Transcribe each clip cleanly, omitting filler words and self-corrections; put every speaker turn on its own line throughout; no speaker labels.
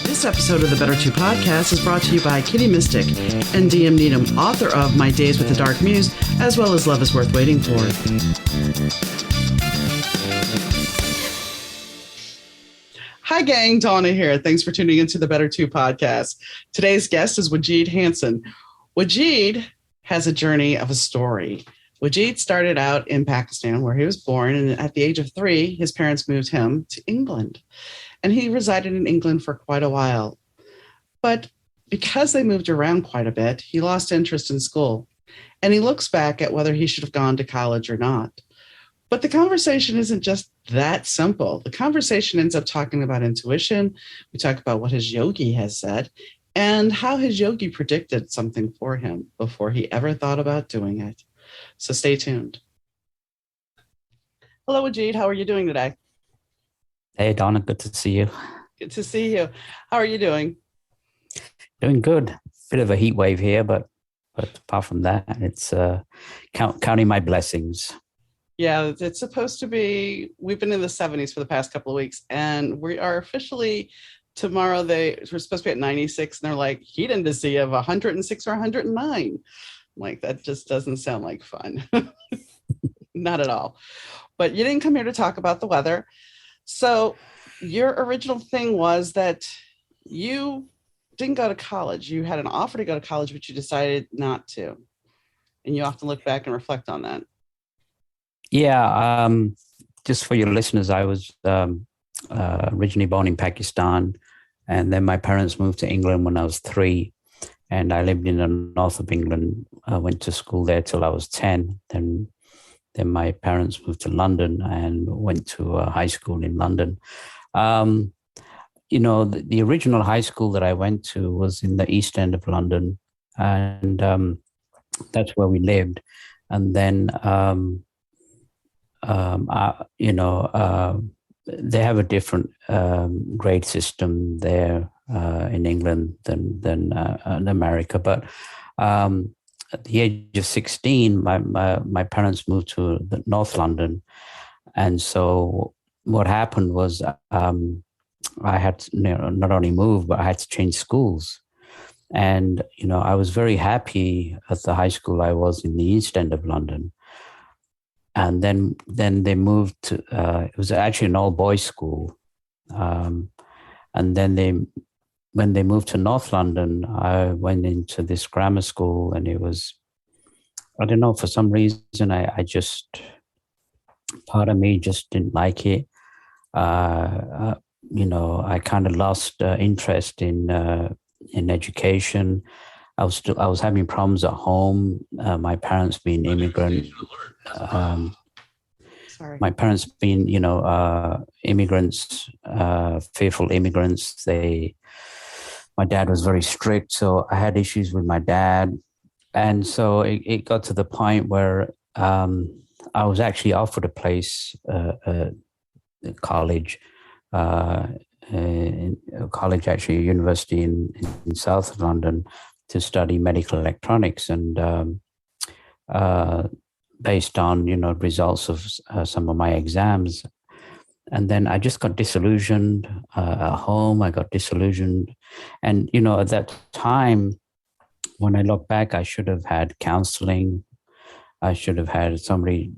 This episode of the Better Two podcast is brought to you by Kitty Mystic and DM Needham, author of My Days with the Dark Muse, as well as Love is Worth Waiting For. Hi, gang. Donna here. Thanks for tuning into the Better Two podcast. Today's guest is Wajid Hassan. Wajid has a journey of a story. Wajid started out in Pakistan, where he was born, and at the age of 3, his parents moved him to England. And he resided in England for quite a while. But because they moved around quite a bit, he lost interest in school. And he looks back at whether he should have gone to college or not. But the conversation isn't just that simple. The conversation ends up talking about intuition. We talk about what his yogi has said and how his yogi predicted something for him before he ever thought about doing it. So stay tuned. Hello, Wajid. How are you doing today?
Hey, Donna, good to see you.
Good to see you. How are you doing?
Doing good. Bit of a heat wave here, but apart from that, it's counting my blessings.
Yeah, it's supposed to be, we've been in the 70s for the past couple of weeks, and we are officially, tomorrow, we're supposed to be at 96, and they're like, heat index of 106 or 109. Like, that just doesn't sound like fun. Not at all. But you didn't come here to talk about the weather. So your original thing was that you didn't go to college. You had an offer to go to college, but you decided not to. And you often look back and reflect on that.
Yeah. Just for your listeners, I was originally born in Pakistan, and then my parents moved to England when I was 3. And I lived in the north of England. I went to school there till I was 10. Then my parents moved to London and went to high school in London. The original high school that I went to was in the East End of London, and that's where we lived. And then, they have a different grade system there in England than in America. But at the age of 16, my parents moved to the North London. And so what happened was I had to not only move, but I had to change schools. And, I was very happy at the high school I was in the East End of London. And then they moved to, it was actually an all-boys school. And then when they moved to North London, I went into this grammar school, and it was, I don't know, for some reason, I just, part of me just didn't like it. I kind of lost interest in education. I was having problems at home. My parents being immigrant. My parents being, immigrants, fearful immigrants. My dad was very strict, so I had issues with my dad. And so it got to the point where I was actually offered a place at college, actually a university in South London, to study medical electronics, and based on, results of some of my exams. And then I just got disillusioned at home. I got disillusioned. And, at that time, when I look back, I should have had counseling. I should have had somebody,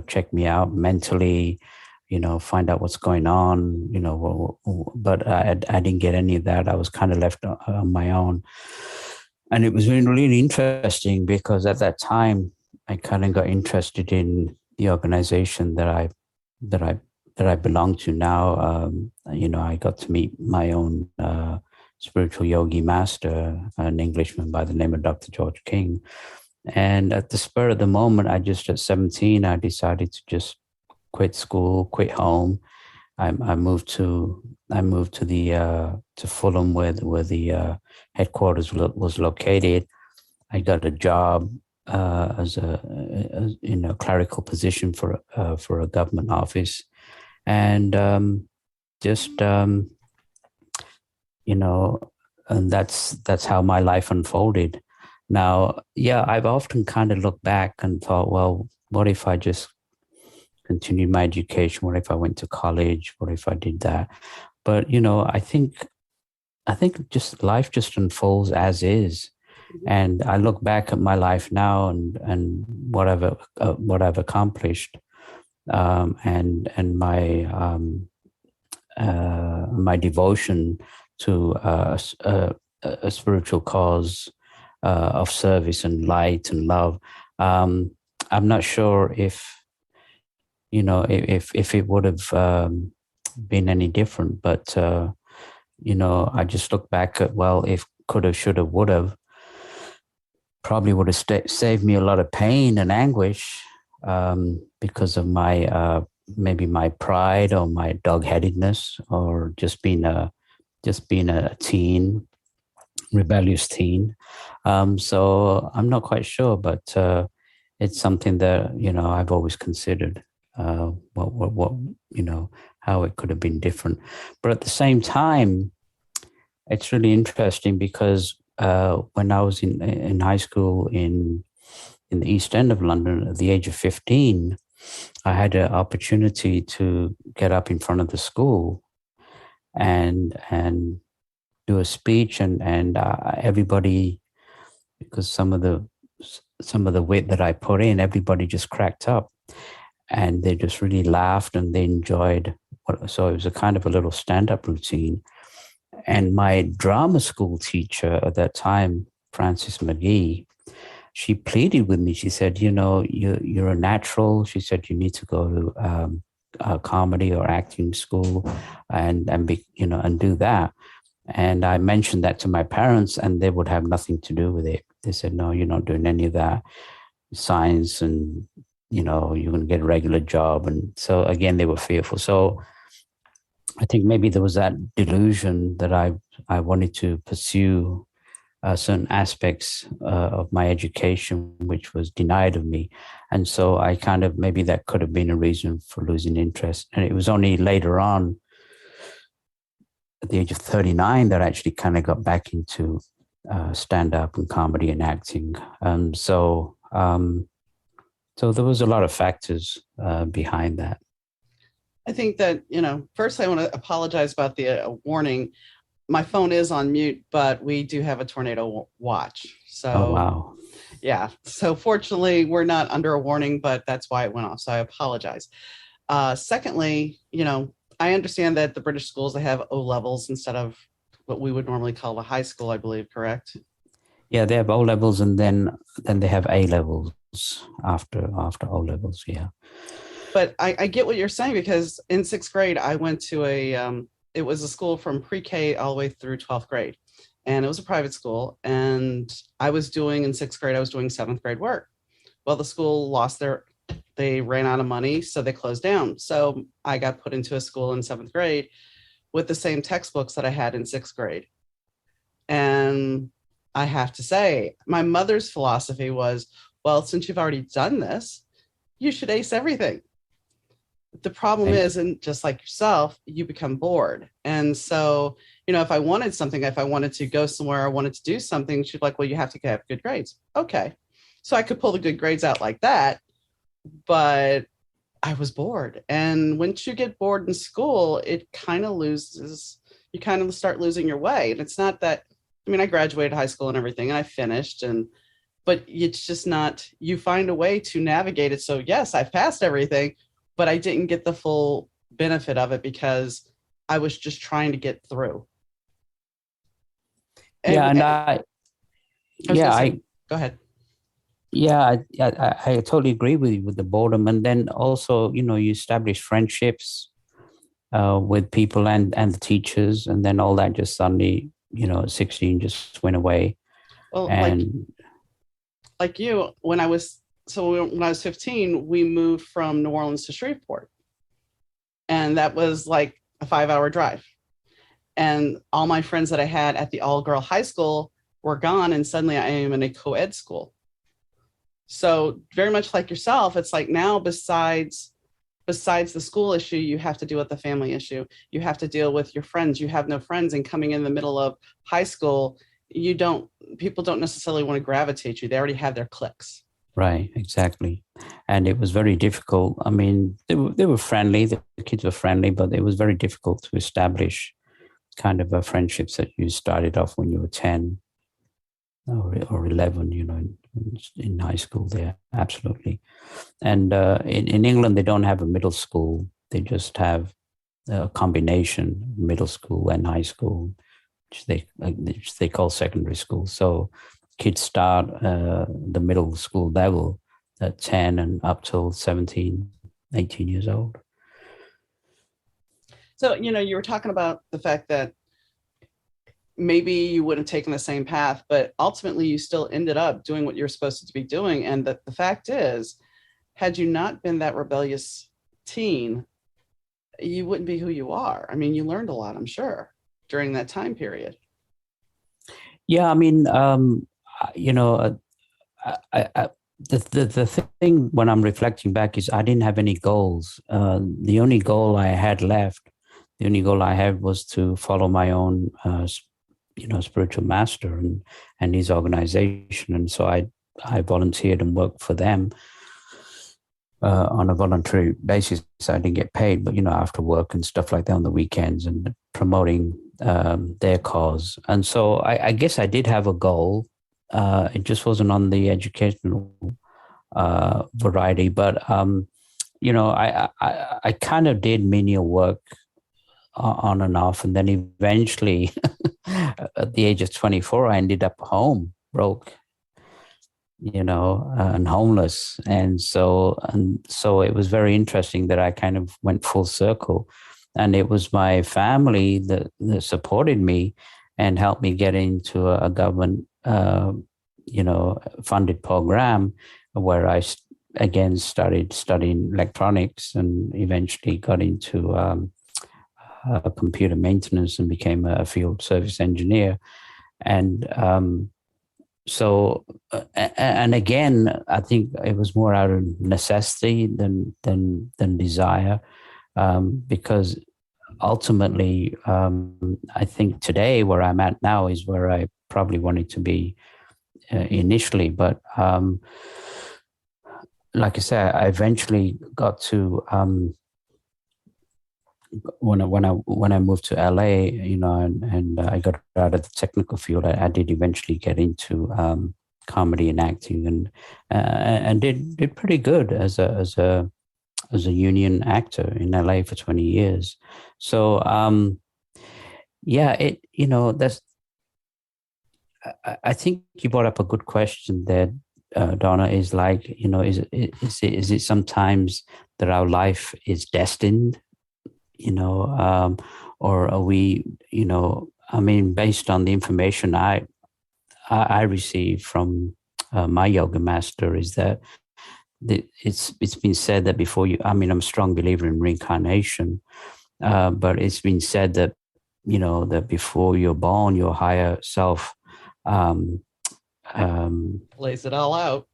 check me out mentally, find out what's going on, but I didn't get any of that. I was kind of left on my own. And it was really, really interesting, because at that time, I kind of got interested in the organization that I belong to now. I got to meet my own spiritual yogi master, an Englishman by the name of Dr. George King. And at the spur of the moment, at 17, I decided to just quit school, quit home. I moved to Fulham, where the headquarters was located. I got a job as a clerical position for a government office, and and that's how my life unfolded. Now, yeah, I've often kind of looked back and thought, well, what if I just continued my education? What if I went to college? What if I did that? But I think just life just unfolds as is. And I look back at my life now and what I've accomplished, and my devotion to a spiritual cause of service and light and love. I'm not sure if it would have been any different, but I just look back at, well, if could have, should have, would have, probably would have saved me a lot of pain and anguish, because of my maybe my pride or my dog-headedness, or just being a teen, rebellious teen. So I'm not quite sure, but it's something that I've always considered, what how it could have been different. But at the same time, it's really interesting because when I was in high school in the East End of London, at the age of 15, I had an opportunity to get up in front of the school and do a speech, and everybody, because some of the wit that I put in, everybody just cracked up, and they just really laughed and they enjoyed. So it was a kind of a little stand-up routine. And my drama school teacher at that time, Frances McGee, she pleaded with me. She said, you're a natural. She said, you need to go to a comedy or acting school and do that. And I mentioned that to my parents, and they would have nothing to do with it. They said, no, you're not doing any of that science, and you're going to get a regular job. And so again, they were fearful. So I think maybe there was that delusion that I wanted to pursue certain aspects of my education, which was denied of me. And so I kind of, maybe that could have been a reason for losing interest. And it was only later on, at the age of 39, that I actually kind of got back into stand-up and comedy and acting. So there was a lot of factors behind that.
I think that, first I want to apologize about the warning. My phone is on mute, but we do have a tornado watch. So,
oh, wow.
Yeah. So fortunately, we're not under a warning, but that's why it went off. So I apologize. Secondly, I understand that the British schools, they have O levels instead of what we would normally call a high school, I believe, correct?
Yeah, they have O levels, and then they have A levels after O levels. Yeah.
But I get what you're saying, because in sixth grade, I went to it was a school from pre-K all the way through 12th grade. And it was a private school. And in sixth grade, I was doing seventh grade work. Well, the school they ran out of money, so they closed down. So I got put into a school in seventh grade with the same textbooks that I had in sixth grade. And I have to say, my mother's philosophy was, well, since you've already done this, you should ace everything. The problem is, and just like yourself, you become bored. And so, if I wanted something, if I wanted to go somewhere, I wanted to do something, she'd like, well, you have to have good grades. Okay. So I could pull the good grades out like that, but I was bored. And once you get bored in school, you kind of start losing your way. And it's not that, I graduated high school and everything, and I finished, but it's just not, you find a way to navigate it. So yes, I've passed everything, but I didn't get the full benefit of it because I was just trying to get through.
Go
ahead.
Yeah, I totally agree with you with the boredom. And then also, you establish friendships with people and the teachers, and then all that just suddenly, at 16 just went away.
Well, and like you, when I was 15, we moved from New Orleans to Shreveport. And that was like a 5-hour drive. And all my friends that I had at the all-girl high school were gone. And suddenly I am in a co-ed school. So very much like yourself, it's like now besides the school issue, you have to deal with the family issue. You have to deal with your friends. You have no friends. And coming in the middle of high school, people don't necessarily want to gravitate you. They already have their cliques.
Right, exactly. And it was very difficult. I mean, they were friendly, the kids were friendly, but it was very difficult to establish kind of a friendships that you started off when you were 10 or 11, in high school there. Absolutely. And in England, they don't have a middle school. They just have a combination, middle school and high school, which they call secondary school. So kids start the middle school level at 10 and up till 17, 18 years old.
So, you were talking about the fact that maybe you would have taken the same path, but ultimately you still ended up doing what you're supposed to be doing. And the fact is, had you not been that rebellious teen, you wouldn't be who you are. I mean, you learned a lot, I'm sure, during that time period.
Yeah, I mean, you know, the thing when I'm reflecting back is I didn't have any goals. The only goal I had left, the only goal I had was to follow my own, spiritual master and his organization. And so I volunteered and worked for them on a voluntary basis. I didn't get paid, but after work and stuff like that on the weekends and promoting their cause. And so I guess I did have a goal. It just wasn't on the educational variety, but I kind of did menial work on and off, and then eventually, at the age of 24, I ended up home, broke, and homeless. And so it was very interesting that I kind of went full circle. And it was my family that supported me and helped me get into a government, funded program where again started studying electronics and eventually got into computer maintenance and became a field service engineer. And and again, I think it was more out of necessity than desire, because ultimately, I think today where I'm at now is where I probably wanted to be initially. But like I said, I eventually got to when I moved to LA, and I got out of the technical field. I did eventually get into comedy and acting, and did pretty good as a union actor in LA for 20 years. So yeah, that's. I think you brought up a good question there, Donna. Is like, is it sometimes that our life is destined, or are we, I mean, based on the information I received from my yoga master, is that it's been said that before you, I mean, I'm a strong believer in reincarnation, but it's been said that, that before you're born, your higher self, um,
Lays it all out.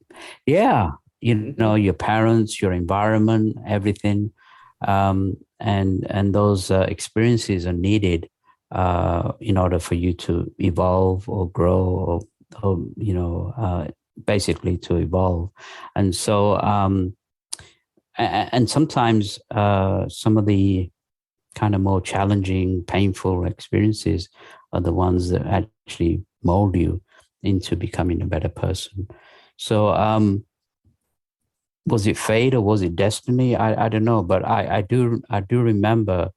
yeah,
Mm-hmm.
your parents, your environment, everything, and those experiences are needed in order for you to evolve or grow, or basically to evolve. And so, and sometimes some of the kind of more challenging, painful experiences are the ones that actually mold you into becoming a better person. So, was it fate or was it destiny? I don't know, but I do remember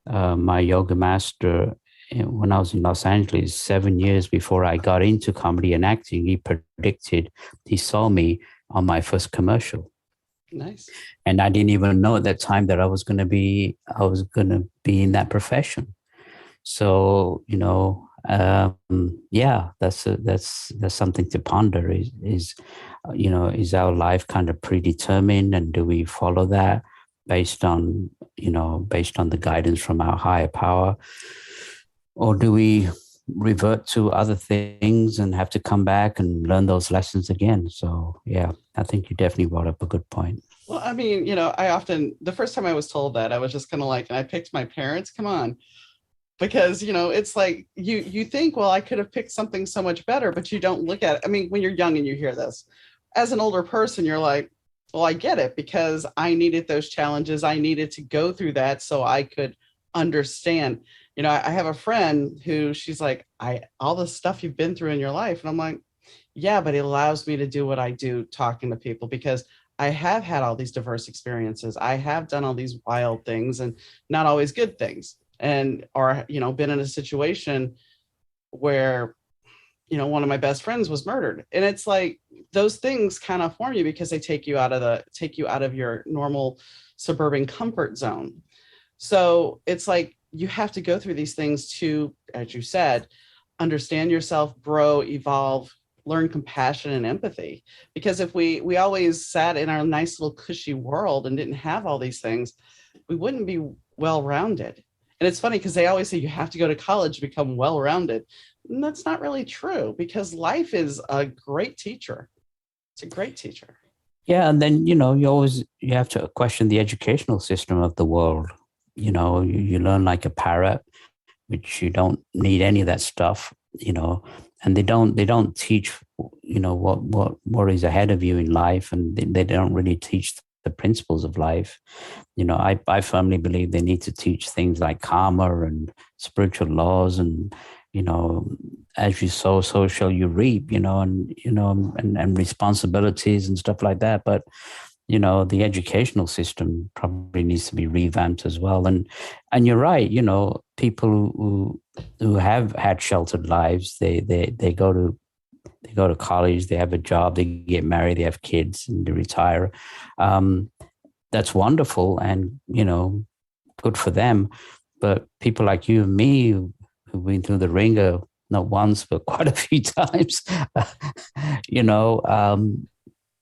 my yoga master when I was in Los Angeles 7 years before I got into comedy and acting. He saw me on my first commercial.
Nice.
And I didn't even know at that time that I was going to be in that profession. So, yeah, that's something to ponder. Is our life kind of predetermined, and do we follow that based on the guidance from our higher power, or do we revert to other things and have to come back and learn those lessons again? So, yeah, I think you definitely brought up a good point.
Well, I mean, the first time I was told that, I was just kind of like, and I picked my parents, come on. Because, it's like you think, well, I could have picked something so much better, but you don't look at it. I mean, when you're young and you hear this, as an older person, you're like, well, I get it because I needed those challenges. I needed to go through that so I could understand. I have a friend who she's like, all the stuff you've been through in your life. And I'm like, yeah, but it allows me to do what I do talking to people because I have had all these diverse experiences. I have done all these wild things and not always good things. And, or, been in a situation where one of my best friends was murdered. And it's like those things kind of form you because they take you out of your normal suburban comfort zone. So it's like you have to go through these things to, as you said, understand yourself, grow, evolve, learn compassion and empathy. Because if we always sat in our nice little cushy world and didn't have all these things, we wouldn't be well-rounded. And it's funny because they always say you have to go to college to become well-rounded. And that's not really true because life is a great teacher. It's a great teacher.
Yeah, and then you have to question the educational system of the world. You learn like a parrot, which you don't need any of that stuff. And they don't teach what is ahead of you in life, and they don't really teach the principles of life. I firmly believe they need to teach things like karma and spiritual laws, and as you sow, so shall you reap, and responsibilities and stuff like that. But the educational system probably needs to be revamped as well. And you're right, people who have had sheltered lives, they go to college, they have a job, they get married, they have kids, and they retire. That's wonderful, and good for them. But people like you and me who've been through the ringer not once but quite a few times,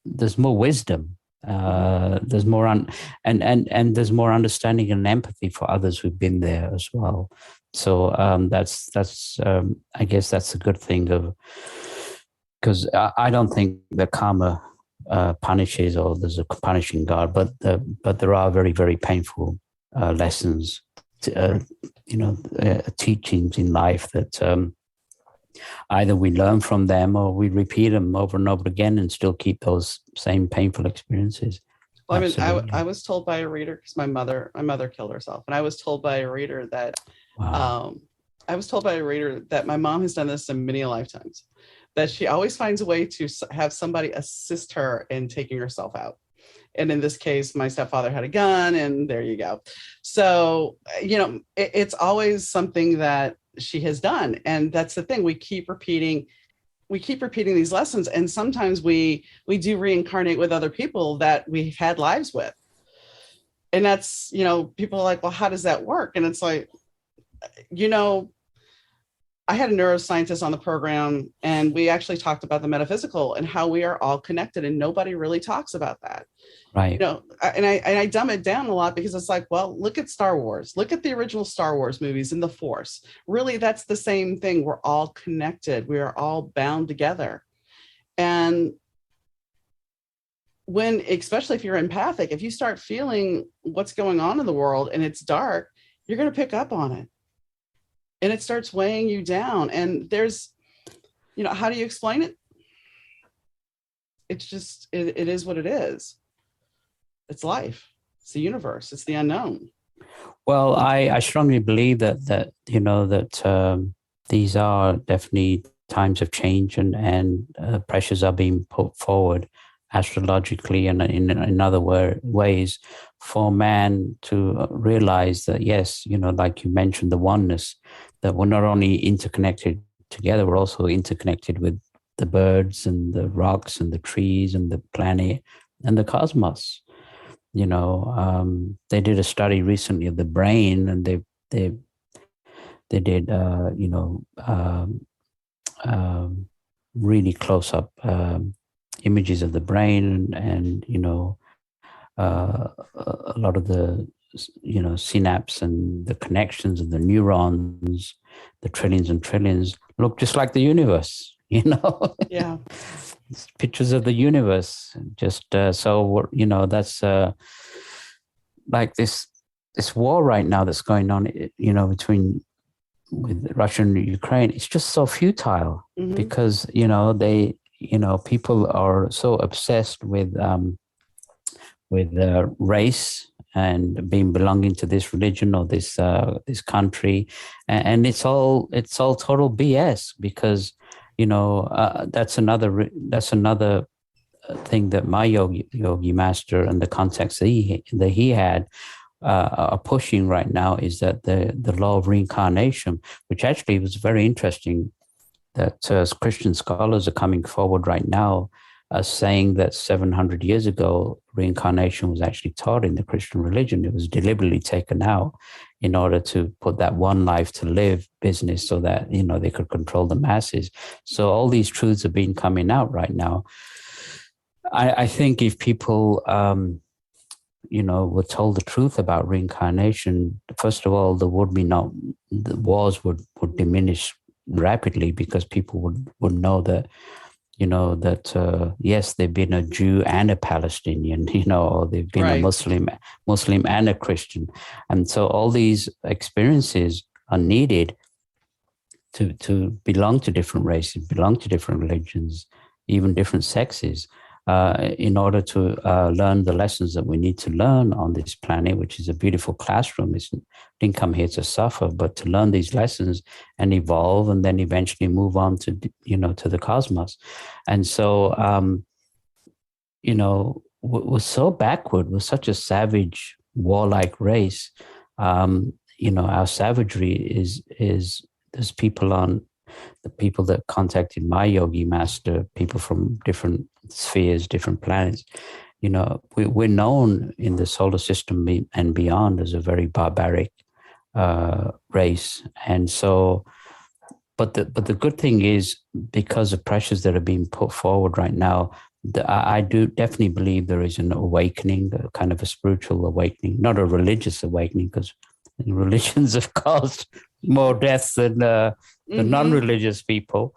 there's more wisdom. There's more and there's more understanding and empathy for others who've been there as well. So that's I guess that's a good thing because I don't think the karma punishes or there's a punishing God, but there are very, very painful lessons, teachings in life that either we learn from them or we repeat them over and over again and still keep those same painful experiences.
Well, I was told by a reader because my mother killed herself, and I was told by a reader that my mom has done this in many lifetimes, that she always finds a way to have somebody assist her in taking herself out. And in this case, my stepfather had a gun, and there you go. So, it's always something that she has done. And that's the thing. We keep repeating these lessons. And sometimes we do reincarnate with other people that we've had lives with. And that's, people are like, well, how does that work? And it's like, I had a neuroscientist on the program, and we actually talked about the metaphysical and how we are all connected, and nobody really talks about that.
Right.
And I dumb it down a lot because it's like, well, look at Star Wars. Look at the original Star Wars movies and the Force. Really, that's the same thing. We're all connected. We are all bound together. And especially if you're empathic, if you start feeling what's going on in the world and it's dark, you're going to pick up on it. And it starts weighing you down. And there's, how do you explain it? It's just, it is what it is. It's life. It's the universe. It's the unknown.
Well, I strongly believe that these are definitely times of change, and pressures are being put forward astrologically and in other ways for man to realize that, yes, like you mentioned, the oneness, that we're not only interconnected together, we're also interconnected with the birds and the rocks and the trees and the planet and the cosmos. They did a study recently of the brain, and they did really close up images of the brain, and a lot of the synapse and the connections of the neurons, the trillions and trillions, look just like the universe.
Yeah.
Pictures of the universe. Just so that's like this war right now that's going on, with Russia and Ukraine. It's just so futile, because people are so obsessed with race and being belonging to this religion or this country, and it's all total BS, because that's another thing that my yogi master and the context that he had are pushing right now, is that the law of reincarnation, which actually was very interesting, that Christian scholars are coming forward right now, saying that 700 years ago, reincarnation was actually taught in the Christian religion. It was deliberately taken out in order to put that one life to live business, so that, they could control the masses. So all these truths are being coming out right now. I think if people, were told the truth about reincarnation, first of all, the wars would diminish rapidly, because people would know that, yes, they've been a Jew and a Palestinian, or they've been
Right.
a Muslim and a Christian. And so all these experiences are needed to belong to different races, belong to different religions, even different sexes, in order to learn the lessons that we need to learn on this planet, which is a beautiful classroom. Didn't come here to suffer, but to learn these lessons and evolve, and then eventually move on to the cosmos. And so, we're so backward. We're such a savage, warlike race. Our savagery is there's the people that contacted my yogi master, people from different spheres, different planets. We're known in the solar system and beyond as a very barbaric race. And so, but the good thing is, because of pressures that are being put forward right now, I do definitely believe there is an awakening, a kind of a spiritual awakening, not a religious awakening, because religions have caused more deaths than non-religious people.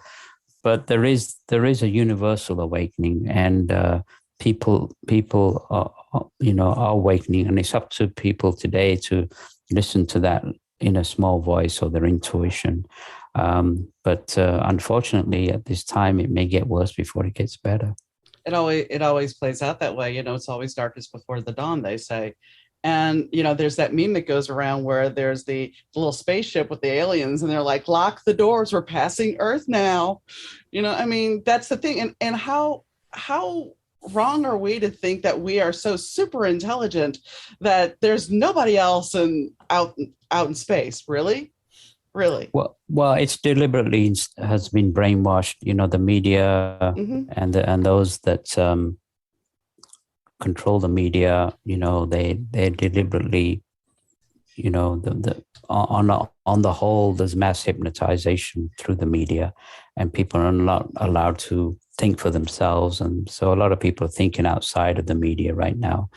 But there is a universal awakening, and people are awakening, and it's up to people today to listen to that inner small voice or their intuition. But unfortunately, at this time, it may get worse before it gets better.
It always plays out that way. It's always darkest before the dawn, they say. And, there's that meme that goes around where there's the little spaceship with the aliens, and they're like, lock the doors, we're passing Earth now. That's the thing. And how wrong are we to think that we are so super intelligent that there's nobody else out in space? Really?
Well, it's deliberately has been brainwashed. The media,
Mm-hmm.
and those that control the media. They deliberately, on the whole, there's mass hypnotization through the media, and people are not allowed to think for themselves. And so a lot of people are thinking outside of the media right now.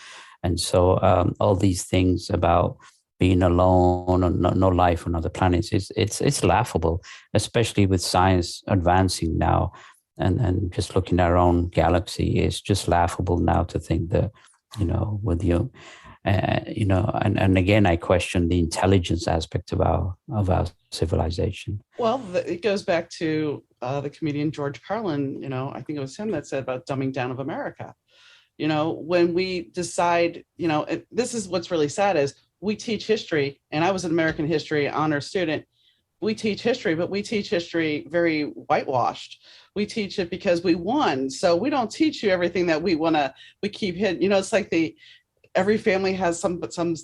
And so all these things about being alone or no life on other planets, it's laughable, especially with science advancing now. And just looking at our own galaxy, it's just laughable now to think that, with you, and again, I question the intelligence aspect of our civilization.
Well, it goes back to the comedian George Carlin. I think it was him that said about dumbing down of America. When we decide, this is what's really sad is we teach history, and I was an American history honors student. We teach history, but we teach history very whitewashed. We teach it because we won. So we don't teach you everything that we keep hidden. It's like every family has some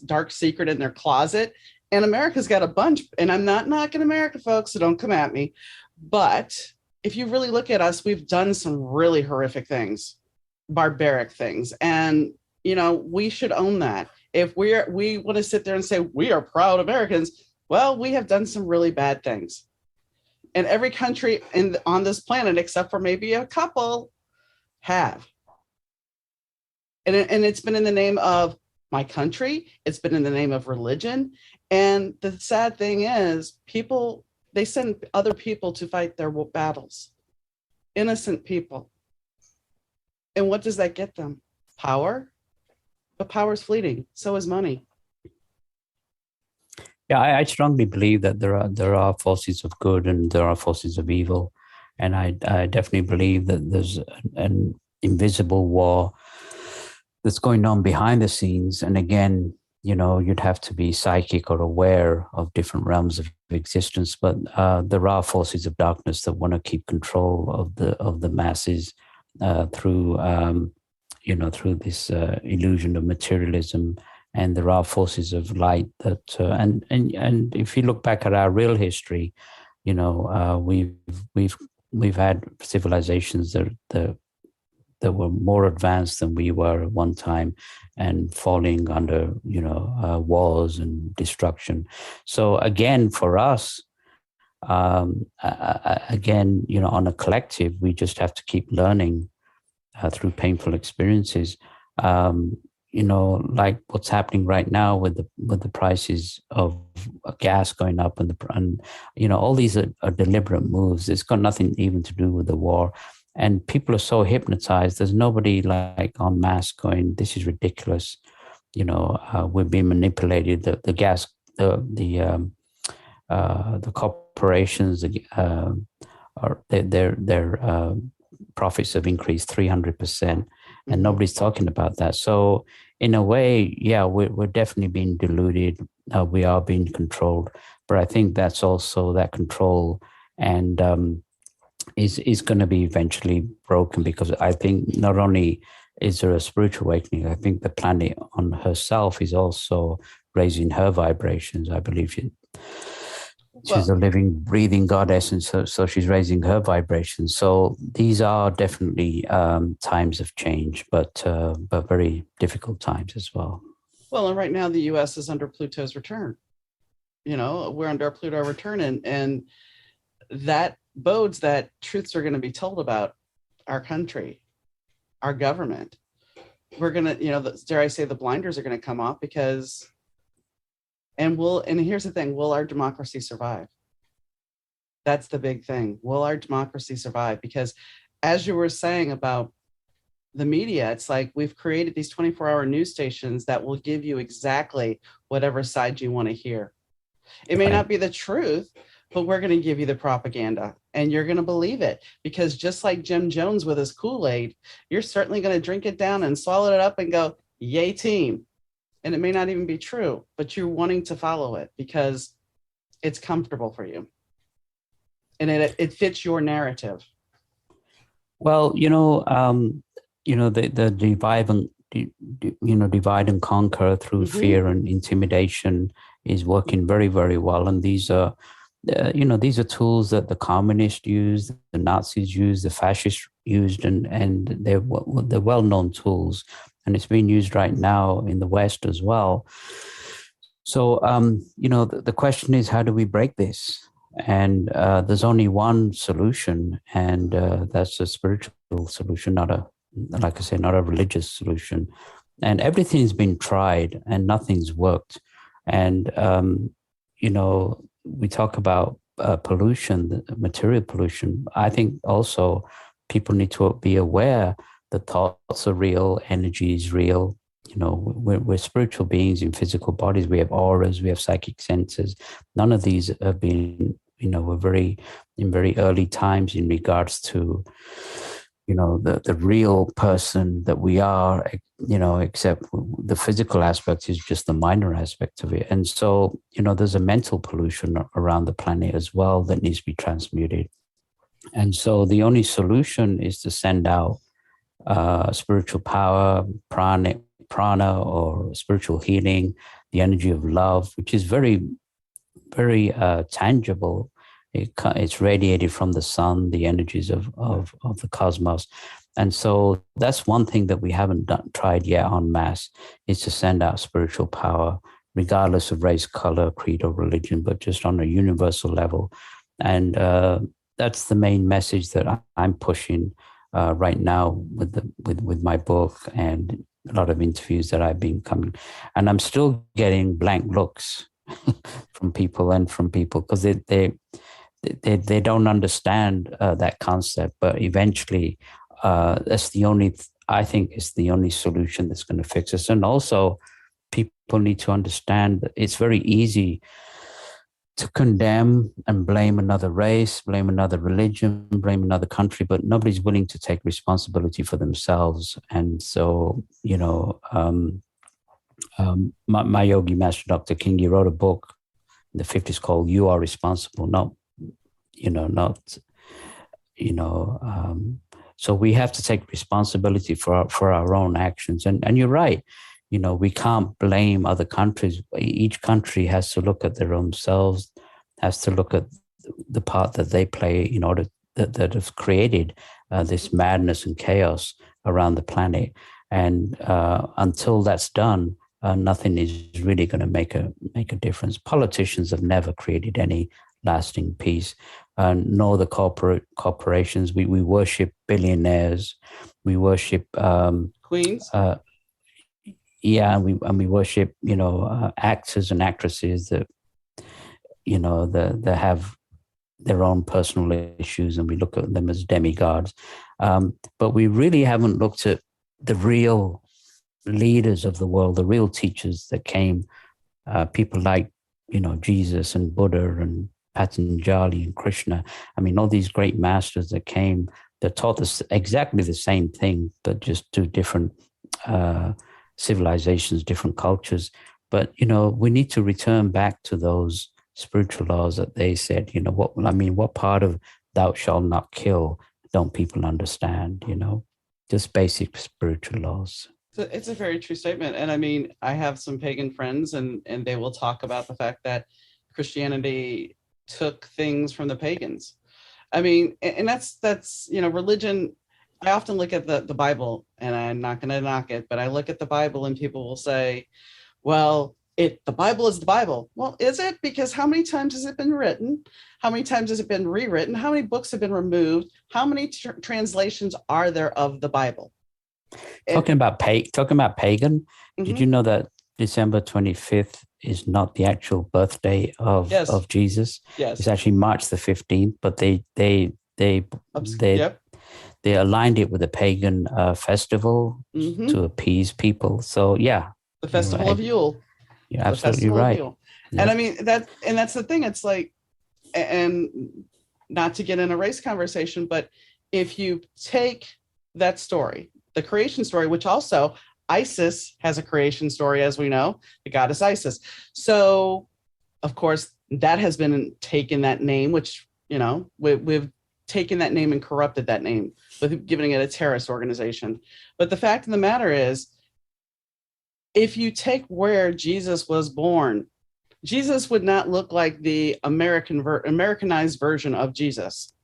dark secret in their closet, and America's got a bunch. And I'm not knocking America, folks, so don't come at me. But if you really look at us, we've done some really horrific things, barbaric things. And, we should own that. If we want to sit there and say we are proud Americans, well, we have done some really bad things. And every country on this planet, except for maybe a couple, have. And it's been in the name of my country. It's been in the name of religion. And the sad thing is, they send other people to fight their battles. Innocent people. And what does that get them? Power? But power is fleeting. So is money.
Yeah, I strongly believe that there are forces of good and there are forces of evil, And I definitely believe that there's an invisible war that's going on behind the scenes. And again, you'd have to be psychic or aware of different realms of existence. But there are forces of darkness that want to keep control of the masses through through this illusion of materialism. And there are forces of light that and if you look back at our real history, we've had civilizations that were more advanced than we were at one time, and falling under wars and destruction. So again, for us, again, on a collective, we just have to keep learning through painful experiences. Like what's happening right now with the prices of gas going up, and all these are deliberate moves. It's got nothing even to do with the war. And people are so hypnotized. There's nobody like en masse going, this is ridiculous. We're being manipulated. The gas, the corporations, their profits have increased 300%, and nobody's talking about that. So in a way, yeah, we're definitely being deluded. We are being controlled, but I think that's also that control and is going to be eventually broken, because I think not only is there a spiritual awakening, I think the planet on herself is also raising her vibrations. I believe she's a living, breathing goddess, and so she's raising her vibrations. So these are definitely times of change, but very difficult times as well.
Well, and right now the U.S. is under Pluto's return. We're under Pluto return, and that bodes that truths are going to be told about our country, our government. We're going to, dare I say, the blinders are going to come off because, and here's the thing, will our democracy survive? That's the big thing. Will our democracy survive? Because as you were saying about the media, it's like we've created these 24-hour news stations that will give you exactly whatever side you want to hear. It may not be the truth, but we're going to give you the propaganda and you're going to believe it, because just like Jim Jones with his Kool-Aid, you're certainly going to drink it down and swallow it up and go, yay team. And it may not even be true, but you're wanting to follow it because it's comfortable for you. And it fits your narrative.
Well, the divide and conquer through fear and intimidation is working very, very well. And these are tools that the communists used, the Nazis used, the fascists used, and they're well-known tools. And it's being used right now in the West as well. So, the question is, how do we break this? And there's only one solution, and that's a spiritual solution, not a religious solution. And everything's been tried and nothing's worked. And, we talk about pollution, material pollution. I think also people need to be aware that thoughts are real, energy is real. We're spiritual beings in physical bodies. We have auras, we have psychic senses. None of these have been, we're in very early times in regards to, the real person that we are, except the physical aspect is just the minor aspect of it. And so, there's a mental pollution around the planet as well that needs to be transmuted. And so the only solution is to send out spiritual power, prana, or spiritual healing, the energy of love, which is very, very tangible. It's radiated from the sun, the energies of the cosmos. And so that's one thing that we haven't tried yet en masse, is to send out spiritual power, regardless of race, color, creed, or religion, but just on a universal level. And that's the main message that I'm pushing right now with my book and a lot of interviews that I've been coming. And I'm still getting blank looks from people because they don't understand that concept. But eventually, that's I think it's the only solution that's going to fix us. And also, people need to understand that it's very easy to condemn and blame another race, blame another religion, blame another country, but nobody's willing to take responsibility for themselves. And so, my yogi master, Dr. King, he wrote a book in the 50s called "You Are Responsible," not, not, so we have to take responsibility for our own actions. And you're right. We can't blame other countries. Each country has to look at their own selves, has to look at the part that they play in order that have created this madness and chaos around the planet. And until that's done, nothing is really going to make a difference. Politicians have never created any lasting peace, nor the corporations. We worship billionaires. We worship
queens.
Yeah, and we worship, actors and actresses that, that have their own personal issues, and we look at them as demigods. But we really haven't looked at the real leaders of the world, the real teachers that came, people like, Jesus and Buddha and Patanjali and Krishna. I mean, all these great masters that came that taught us exactly the same thing, but just to different civilizations, different cultures. But, we need to return back to those spiritual laws that they said. What part of thou shalt not kill don't people understand, just basic spiritual laws.
So it's a very true statement. And I mean, I have some pagan friends and they will talk about the fact that Christianity took things from the pagans. I mean, and that's, religion. I often look at the Bible, and I'm not going to knock it, but I look at the Bible and people will say, well, the Bible is the Bible. Well, is it? Because how many times has it been written? How many times has it been rewritten? How many books have been removed? How many translations are there of the Bible?
Talking about pagan,
mm-hmm.
Did you know that December 25th is not the actual birthday of Jesus?
Yes.
It's actually March the 15th, but they aligned it with a pagan festival
mm-hmm.
to appease people. So yeah,
the festival of Yule.
You're absolutely right.
Yeah. And I mean that's the thing. It's like, and not to get in a race conversation, but if you take that story, the creation story, which also Isis has a creation story, as we know, the goddess Isis. So of course that has been taken, that name, which, we've taken that name and corrupted that name with giving it a terrorist organization. But the fact of the matter is, if you take where Jesus was born, Jesus would not look like the Americanized version of Jesus.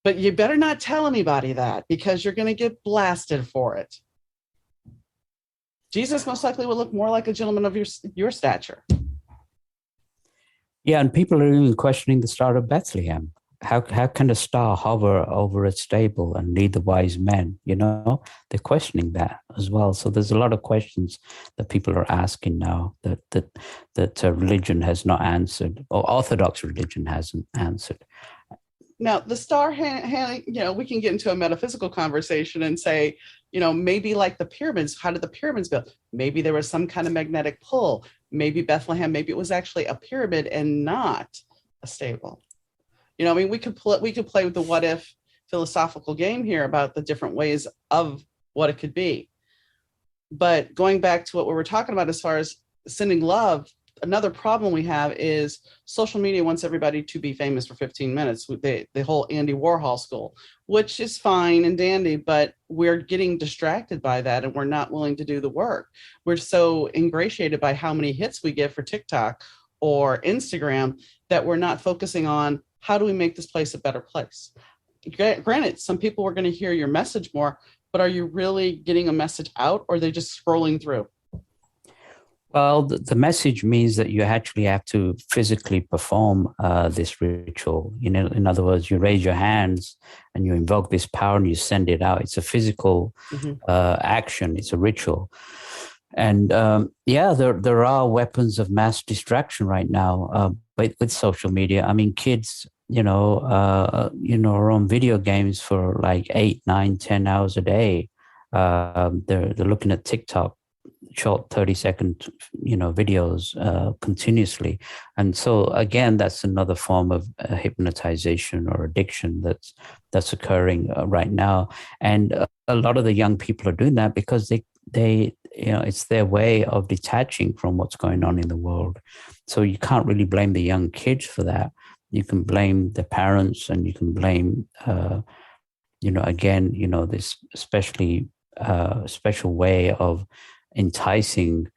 But you better not tell anybody that, because you're going to get blasted for it. Jesus most likely will look more like a gentleman of your stature.
Yeah, and people are even questioning the Star of Bethlehem. How can a star hover over a stable and lead the wise men? They're questioning that as well. So there's a lot of questions that people are asking now that religion has not answered, or Orthodox religion hasn't answered.
Now, the star, we can get into a metaphysical conversation and say, maybe like the pyramids, how did the pyramids build? Maybe there was some kind of magnetic pull. Maybe Bethlehem, maybe it was actually a pyramid and not a stable. We could play with the what if philosophical game here about the different ways of what it could be. But going back to what we were talking about as far as sending love, another problem we have is social media wants everybody to be famous for 15 minutes with the whole Andy Warhol school, which is fine and dandy, but we're getting distracted by that and we're not willing to do the work. We're so ingratiated by how many hits we get for TikTok or Instagram that we're not focusing on how do we make this place a better place. Granted, some people are going to hear your message more, but are you really getting a message out, or are they just scrolling through?
Well, the message means that you actually have to physically perform this ritual. In other words, you raise your hands and you invoke this power and you send it out. It's a physical action. It's a ritual. And there are weapons of mass distraction right now with social media. I mean, kids, are on video games for like 8, 9, 10 hours a day. They're looking at TikTok short 30-second, videos continuously. And so again, that's another form of hypnotization or addiction that's occurring right now. And a lot of the young people are doing that because they it's their way of detaching from what's going on in the world. So you can't really blame the young kids for that. You can blame the parents, and you can blame again, this especially special way of enticing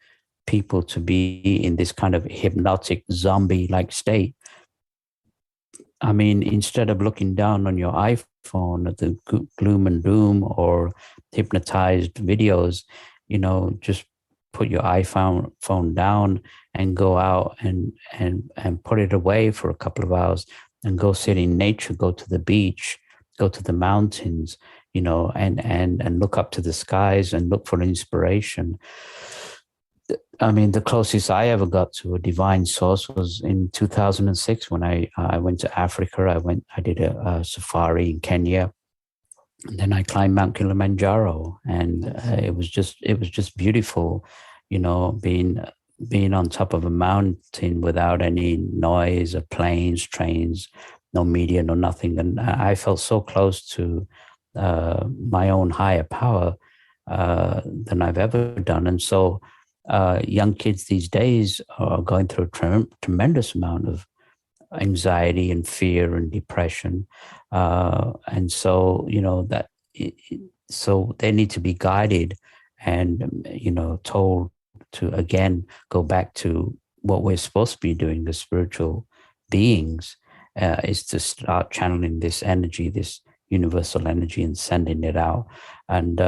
people to be in this kind of hypnotic zombie-like state. I mean, instead of looking down on your iPhone at the gloom and doom or hypnotized videos, just put your phone down and go out and put it away for a couple of hours and go sit in nature, go to the beach, go to the mountains, and look up to the skies and look for inspiration. I mean, the closest I ever got to a divine source was in 2006 when I went to Africa. I did a safari in Kenya, and then I climbed Mount Kilimanjaro, and it was just beautiful, being on top of a mountain without any noise of planes, trains, no media, no nothing. And I felt so close to my own higher power than I've ever done. And so young kids these days are going through a tremendous amount of anxiety and fear and depression. And so, so they need to be guided and, told to, again, go back to what we're supposed to be doing, the spiritual beings, is to start channeling this energy, this universal energy, and sending it out. And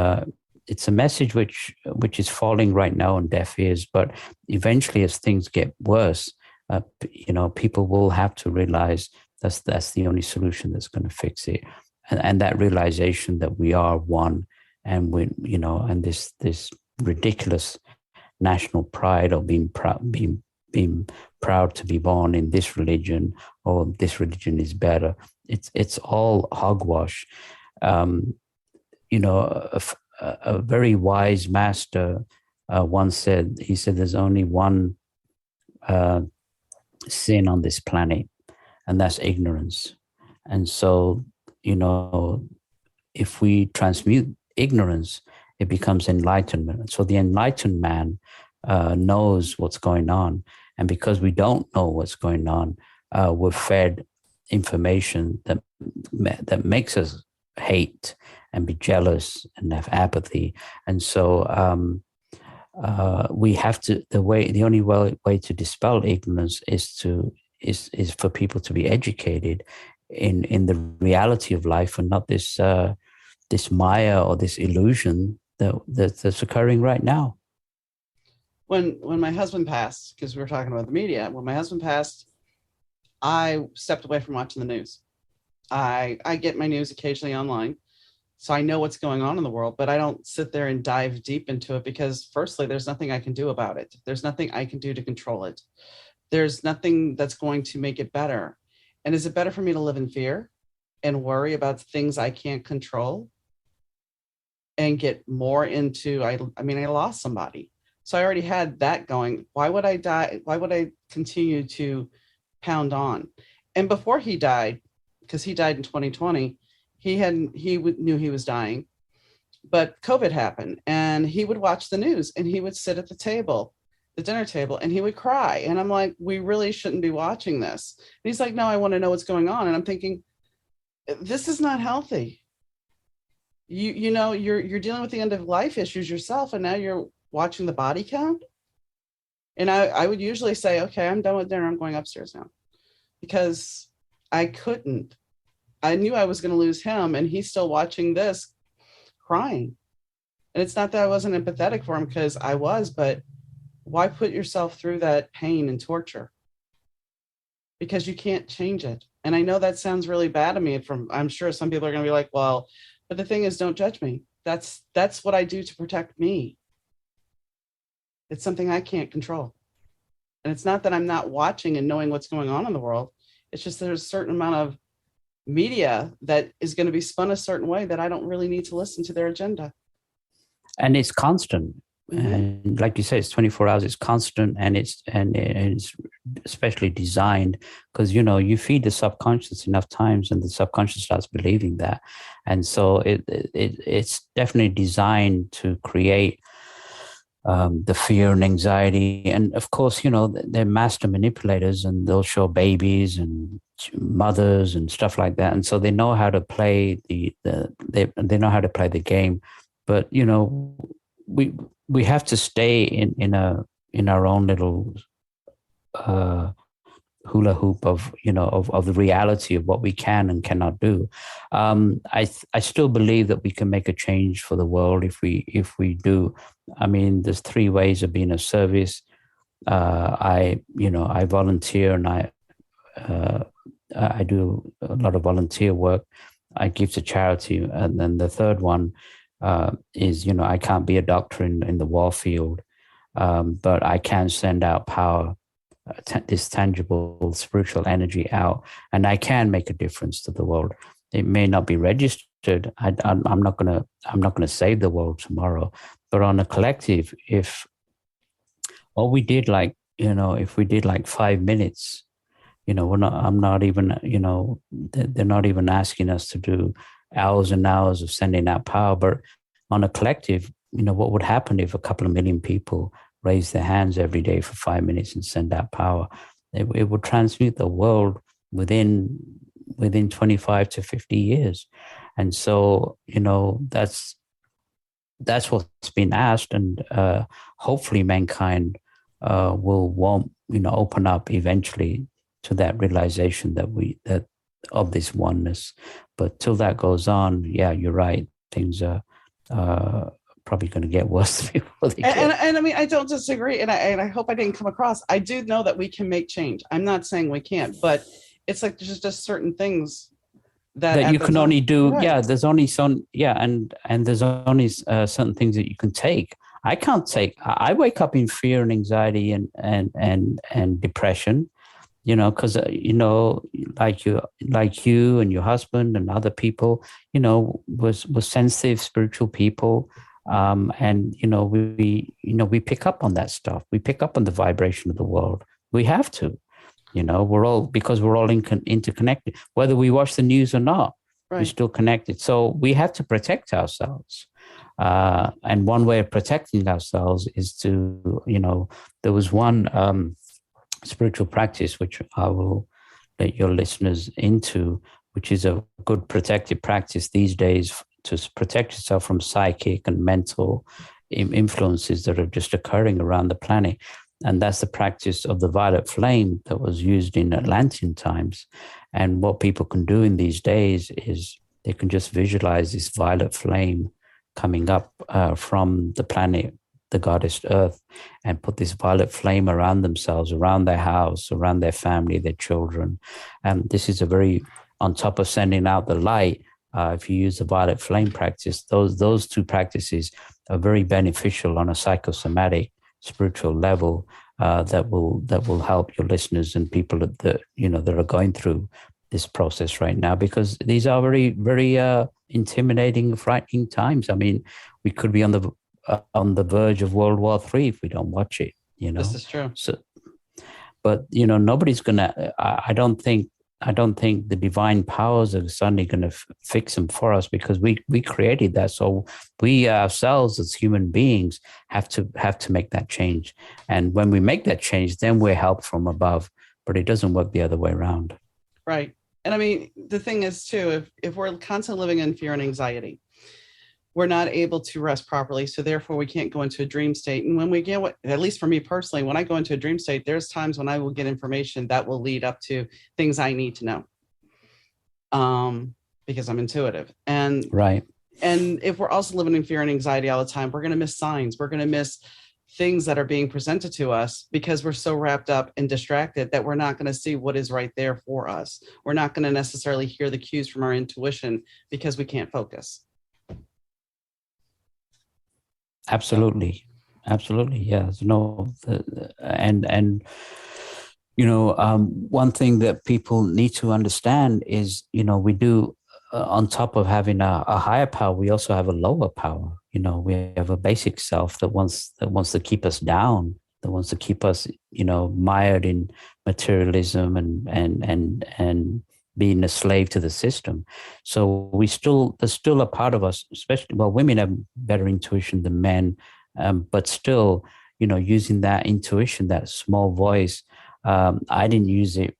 it's a message which is falling right now on deaf ears, but eventually, as things get worse, people will have to realize that's the only solution that's going to fix it, and that realization that we are one, and and this ridiculous national pride of being proud to be born in this religion, or this religion is better. It's all hogwash. A very wise master once said, there's only one sin on this planet, and that's ignorance. And so, if we transmute ignorance, it becomes enlightenment. So the enlightened man knows what's going on. And because we don't know what's going on, we're fed information that makes us hate and be jealous and have apathy. And so we have to, the only way to dispel ignorance is for people to be educated in the reality of life, and not this Maya or this illusion that's occurring right now.
When my husband passed, because we were talking about the media, when my husband passed, I stepped away from watching the news. I get my news occasionally online, so I know what's going on in the world, but I don't sit there and dive deep into it, because firstly, there's nothing I can do about it. There's nothing I can do to control it. There's nothing that's going to make it better. And is it better for me to live in fear and worry about things I can't control and get more into, I lost somebody. So I already had that going. Why would I die? Why would I continue to pound on? And before he died, because he died in 2020, he knew he was dying, but COVID happened, and he would watch the news, and he would sit at the dinner table, and he would cry. And I'm like, we really shouldn't be watching this. And he's like, no, I want to know what's going on. And I'm thinking, this is not healthy. You're dealing with the end of life issues yourself, and now you're watching the body count. And I would usually say, okay, I'm done with dinner. I'm going upstairs now, because I couldn't. I knew I was going to lose him, and he's still watching this crying. And it's not that I wasn't empathetic for him, because I was, but why put yourself through that pain and torture? Because you can't change it. And I know that sounds really bad to me. I'm sure some people are going to be like, well, but the thing is, don't judge me. That's what I do to protect me. It's something I can't control. And it's not that I'm not watching and knowing what's going on in the world. It's just there's a certain amount of media that is going to be spun a certain way that I don't really need to listen to their agenda.
And it's constant. And like you say, it's 24 hours, it's constant, and it's especially designed because, you know, you feed the subconscious enough times and the subconscious starts believing that. And so it's definitely designed to create the fear and anxiety. And of course, you know, they're master manipulators, and they'll show babies and mothers and stuff like that. And so they know how to play they know how to play the game. But, you know, we have to stay in our own little uh, hula hoop of, you know, of the reality of what we can and cannot do. I still believe that we can make a change for the world if we do. I mean, there's three ways of being of service. I volunteer, and I do a lot of volunteer work. I give to charity, and then the third one is, you know, I can't be a doctor in the war field, but I can send out power, this tangible spiritual energy out, and I can make a difference to the world. It may not be registered. I'm not gonna save the world tomorrow, but on a collective, if all we did, like, you know, if we did like 5 minutes, you know, I'm not even, you know, they're not even asking us to do hours and hours of sending out power. But on a collective, you know, what would happen if a couple of million people raise their hands every day for 5 minutes and send out power? It would transmute the world within 25 to 50 years. And so, you know, that's what's been asked. And hopefully mankind won't, you know, open up eventually to that realization that of this oneness. But till that goes on, yeah, you're right. Things are probably going to get worse before they get.
And I mean, I don't disagree, and I hope I didn't come across. I do know that we can make change. I'm not saying we can't, but it's like there's just certain things
that you can only do.
Right.
Yeah, there's only some. Yeah, and there's only certain things that you can take. I can't take. I wake up in fear and anxiety and depression. You know, because you know, like you and your husband and other people, you know, was sensitive spiritual people, and you know, we pick up on that stuff. We pick up on the vibration of the world. We have to, you know, because we're all interconnected. Whether we watch the news or not, right, we're still connected. So we have to protect ourselves. And one way of protecting ourselves is to, you know, there was one spiritual practice which I will let your listeners into, which is a good protective practice these days to protect yourself from psychic and mental influences that are just occurring around the planet. And that's the practice of the violet flame that was used in Atlantean times. And what people can do in these days is they can just visualize this violet flame coming up from the planet, the goddess Earth, and put this violet flame around themselves, around their house, around their family, their children. And this is a very, on top of sending out the light, if you use the violet flame practice, those two practices are very beneficial on a psychosomatic spiritual level, that will help your listeners and people that you know that are going through this process right now, because these are very, very intimidating, frightening times. I mean, we could be on the verge of World War III if we don't watch it. You know,
this is true.
So, but you know, nobody's gonna. I don't think the divine powers are suddenly going to fix them for us, because we created that. So we ourselves as human beings have to make that change. And when we make that change, then we're helped from above. But it doesn't work the other way around.
Right. And I mean, the thing is too, if we're constantly living in fear and anxiety, we're not able to rest properly. So therefore we can't go into a dream state. And when we get, at least for me personally, when I go into a dream state, there's times when I will get information that will lead up to things I need to know. Because I'm intuitive. And
right.
And if we're also living in fear and anxiety all the time, we're going to miss signs. We're going to miss things that are being presented to us because we're so wrapped up and distracted that we're not going to see what is right there for us. We're not going to necessarily hear the cues from our intuition because we can't focus.
Absolutely. Yeah. No, and you know, one thing that people need to understand is, you know, we do on top of having a higher power, we also have a lower power. We have a basic self that wants to keep us down, that wants to keep us, mired in materialism and being a slave to the system. So there's still a part of us, especially, well, women have better intuition than men, but still, using that intuition, that small voice. I didn't use it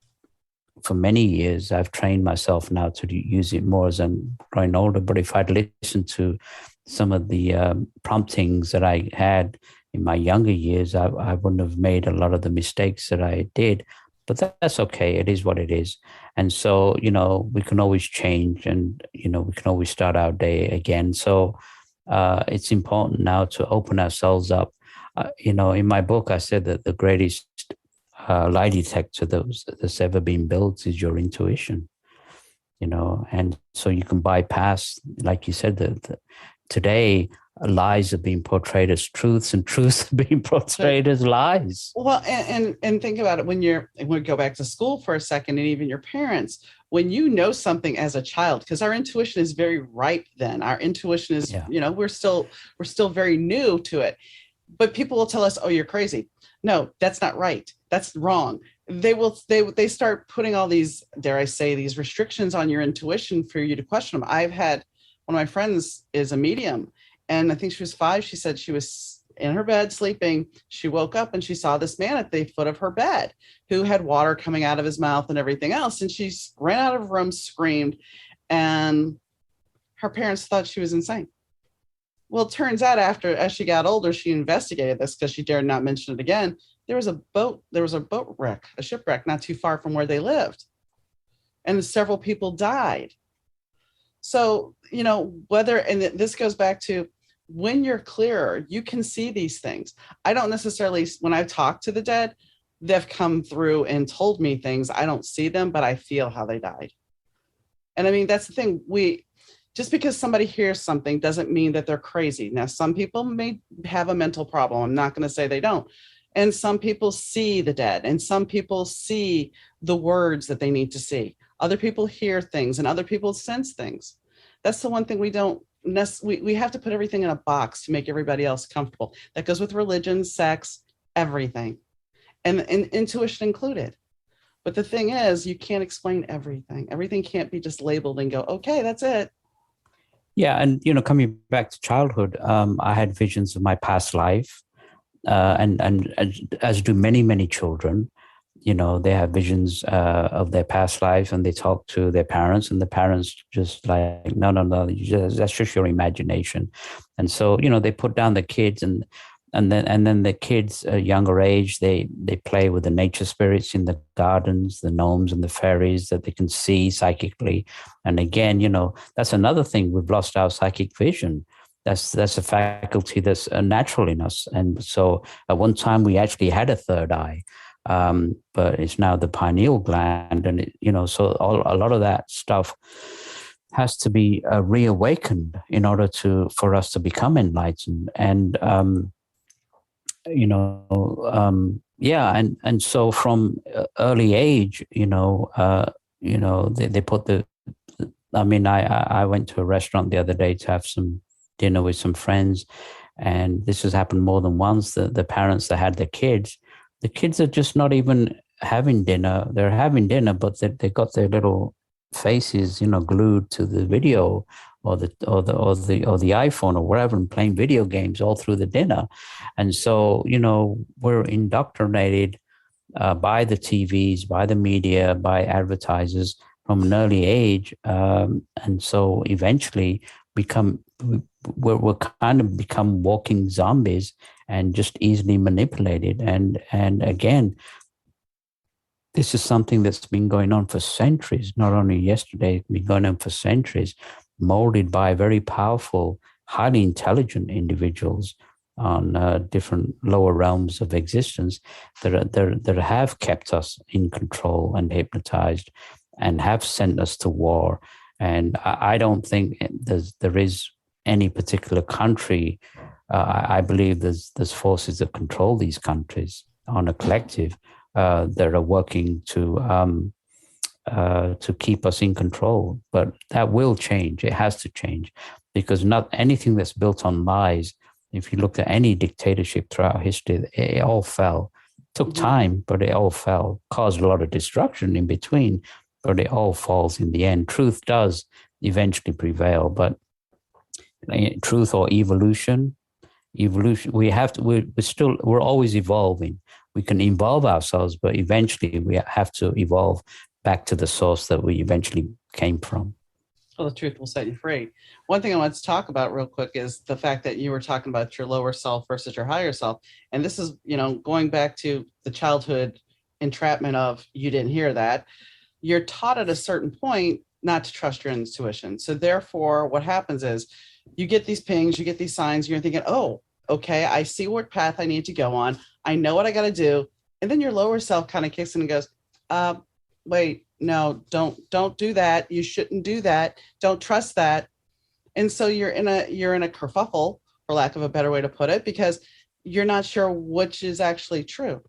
for many years. I've trained myself now to use it more as I'm growing older. But if I'd listened to some of the promptings that I had in my younger years, I wouldn't have made a lot of the mistakes that I did. But that's okay. It is what it is. And so, we can always change, and, we can always start our day again. So it's important now to open ourselves up. In my book, I said that the greatest lie detector that's ever been built is your intuition, and so you can bypass, like you said, that today lies are being portrayed as truths, and truths are being portrayed as lies.
Well, and think about it, when we go back to school for a second, and even your parents, when you know something as a child, because our intuition is very ripe then. Our intuition is, we're still very new to it. But people will tell us, oh, you're crazy. No, that's not right. That's wrong. They start putting all these, dare I say, these restrictions on your intuition for you to question them. I've had one of my friends is a medium, and I think she was 5. She said she was in her bed sleeping. She woke up and she saw this man at the foot of her bed who had water coming out of his mouth and everything else. And she ran out of the room, screamed, and her parents thought she was insane. Well, it turns out as she got older, she investigated this because she dared not mention it again. There was a boat wreck, a shipwreck not too far from where they lived. And several people died. So, and this goes back to, when you're clearer, you can see these things. I don't necessarily, when I've talked to the dead, they've come through and told me things. I don't see them, but I feel how they died. And I mean, that's the thing. Just because somebody hears something doesn't mean that they're crazy. Now, some people may have a mental problem. I'm not going to say they don't. And some people see the dead, and some people see the words that they need to see. Other people hear things, and other people sense things. That's the one thing we don't, we have to put everything in a box to make everybody else comfortable. That goes with religion, sex, everything, and intuition included. But the thing is, you can't explain everything. Everything can't be just labeled and go, okay, that's it.
Yeah. And, coming back to childhood, I had visions of my past life, and as do many, many children. They have visions of their past life, and they talk to their parents, and the parents just like, no, that's just your imagination. And so, they put down the kids, and then the kids at a younger age, they play with the nature spirits in the gardens, the gnomes and the fairies that they can see psychically. And again, that's another thing. We've lost our psychic vision. That's a faculty that's natural in us. And so at one time we actually had a third eye. But it's now the pineal gland, and so a lot of that stuff has to be reawakened in order for us to become enlightened. And and so from early age, they put the. I mean, I went to a restaurant the other day to have some dinner with some friends, and this has happened more than once. The parents that had their kids. The kids are just not even having dinner. They're having dinner, but they got their little faces, glued to the video or the iPhone or whatever, and playing video games all through the dinner. And so, we're indoctrinated by the TVs, by the media, by advertisers from an early age, and so eventually we're kind of become walking zombies and just easily manipulated. And again, this is something that's been going on for centuries, not only yesterday, it's been going on for centuries, molded by very powerful, highly intelligent individuals on different lower realms of existence that have kept us in control and hypnotized and have sent us to war. And I don't think there is any particular country. I believe there's forces that control these countries on a collective that are working to to keep us in control. But that will change. It has to change, because not anything that's built on lies. If you look at any dictatorship throughout history, it all fell. Took time, but it all fell. Caused a lot of destruction in between, but it all falls in the end. Truth does eventually prevail, but truth or evolution, we have to, we're always evolving. We can evolve ourselves, but eventually we have to evolve back to the source that we eventually came from.
Well, the truth will set you free. One thing I want to talk about real quick is the fact that you were talking about your lower self versus your higher self. And this is, going back to the childhood entrapment of you didn't hear that. You're taught at a certain point not to trust your intuition. So therefore, what happens is you get these pings, you get these signs, you're thinking, oh, okay, I see what path I need to go on. I know what I got to do. And then your lower self kind of kicks in and goes, wait, no, don't do that. You shouldn't do that. Don't trust that. And so you're in a kerfuffle, for lack of a better way to put it, because you're not sure which is actually true.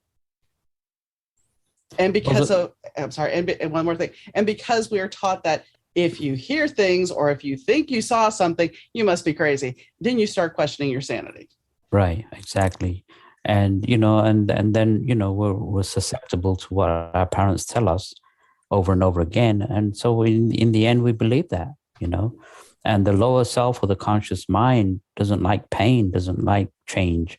And because and one more thing. And because we are taught that if you hear things or if you think you saw something, you must be crazy. Then you start questioning your sanity.
Right, exactly. And, and then, we're susceptible to what our parents tell us over and over again. And so in the end, we believe that, and the lower self or the conscious mind doesn't like pain, doesn't like change.